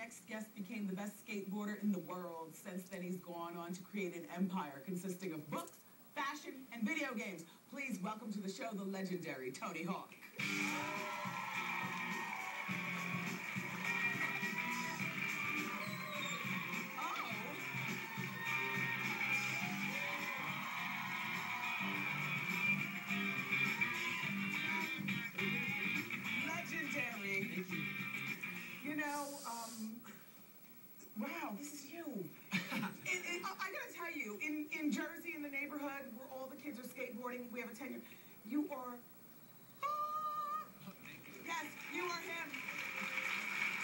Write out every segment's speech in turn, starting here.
next guest became the best skateboarder in the world. Since then, he's gone on to create an empire consisting of books, fashion, and video games. Please welcome to the show the legendary Tony Hawk. Legendary. Thank you. You know, wow, this is you. I gotta tell you, in Jersey, in the neighborhood where all the kids are skateboarding, we have a 10-year. You are. Yes, you are him.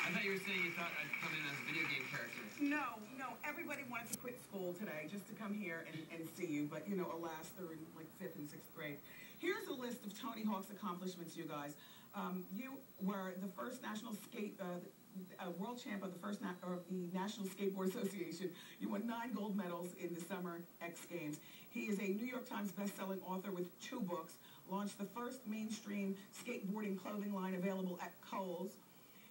I thought you were saying you thought I'd come in as a video game character. No. Everybody wanted to quit school today just to come here and see you, but you know, alas, they're in like 5th and 6th grade. Here's a list of Tony Hawk's accomplishments, you guys. You were the first national world champ of the National Skateboard Association. You won 9 gold medals in the Summer X Games. He is a New York Times best-selling author with 2 books, launched the first mainstream skateboarding clothing line available at Kohl's.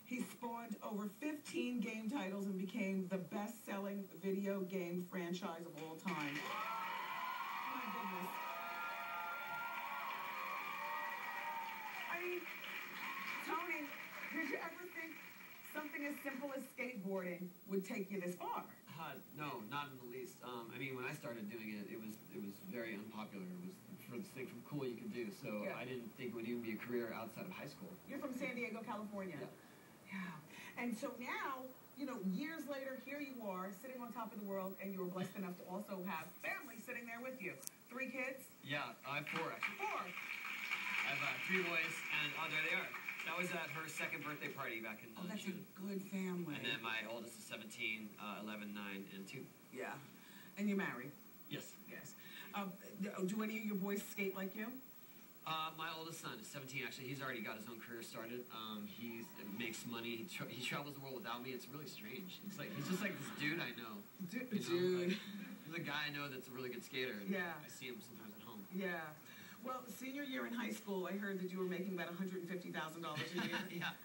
He spawned over 15 game titles and became the best-selling video game franchise of all time. My goodness. I mean, Tony, did you ever think something as simple as skateboarding would take you this far? No, not in the least. I mean, when I started doing it, it was very unpopular. It was the furthest thing from cool you could do. So yeah. I didn't think it would even be a career outside of high school. You're from San Diego, California. Yeah. Yeah. And so now, you know, years later, here you are, sitting on top of the world, and you were blessed enough to also have family sitting there with you. 3 kids? Yeah, I have 4, actually. 4? I have 3 boys, and there they are. That was at her 2nd birthday party back in Oh, that's June. a good family. And then my oldest is 17, 11, 9, and 2. Yeah. And you're married? Yes. Yes. Do any of your boys skate like you? My oldest son is 17, actually. He's already got his own career started. He makes money. He travels the world without me. It's really strange. It's like he's just like this dude I know. Dude. Like, he's a guy I know that's a really good skater. And yeah. I see him sometimes at home. Yeah. Well, senior year in high school, I heard that you were making about $150,000 a year. Yeah.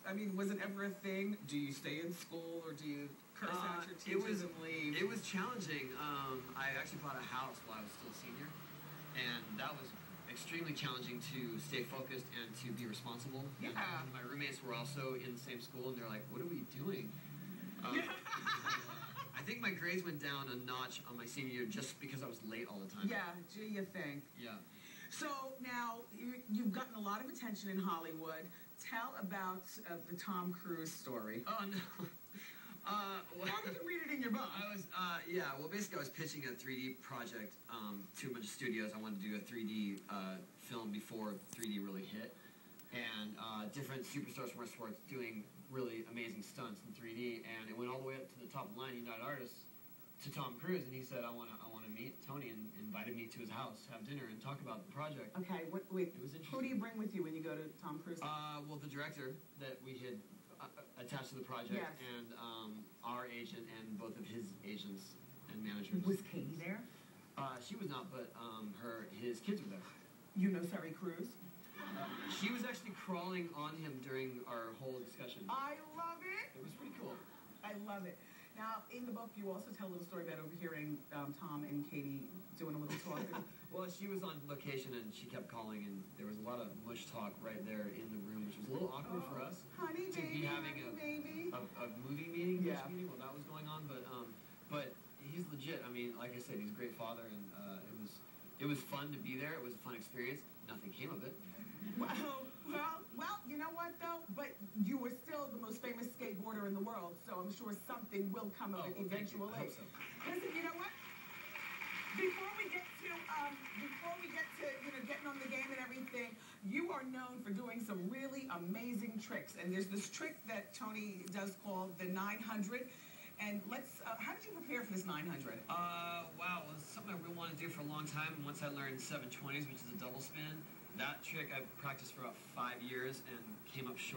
I mean, was it ever a thing? Do you stay in school or do you curse out your teachers and leave? It was challenging. I actually bought a house while I was still a senior, and that was extremely challenging to stay focused and to be responsible. Yeah. And my roommates were also in the same school, and they're like, "What are we doing?" I think my grades went down a notch on my senior year just because I was late all the time. Yeah, gee, you think. Yeah. So now you've gotten a lot of attention in Hollywood. Tell about the Tom Cruise story. Oh, no. Or you can read it in your book. Well, basically I was pitching a 3D project to a bunch of studios. I wanted to do a 3D film before 3D really hit. And different superstars from our sports doing really amazing stunts in 3D. And it went all the way up to the top of the line, United Artists, to Tom Cruise. And he said, I want to meet Tony, and invited me to his house, have dinner, and talk about the project. Okay, wait. It was interesting. Who do you bring with you when you go to Tom Cruise? Well, the director that we had attached to the project, yes. And our agent and both of his agents and managers. Was Katie there? She was not, but his kids were there. You know Terry Crews? She was actually crawling on him during our whole discussion. I love it. It was pretty cool. I love it. Now, in the book, you also tell a little story about overhearing Tom and Katie doing a little talking. Well, she was on location, and she kept calling, and there was a lot of mush talk right there in the room, which was a little awkward for us. Honey, to be having a movie meeting, yeah. Meeting while that was going on, but he's legit. I mean, like I said, he's a great father, and it was fun to be there. It was a fun experience. Nothing came of it. Well, you know what, though? But you were still the most famous skateboarder in the world, so I'm sure something will come of it eventually. I hope so. Listen, you know what? Before we get to getting on the game and everything, you are known for doing some really amazing tricks. And there's this trick that Tony does called the 900. And how did you prepare for this 900? Wow, it's something I really wanted to do for a long time. And once I learned 720s, which is a double spin, that trick I practiced for about 5 years and came up short.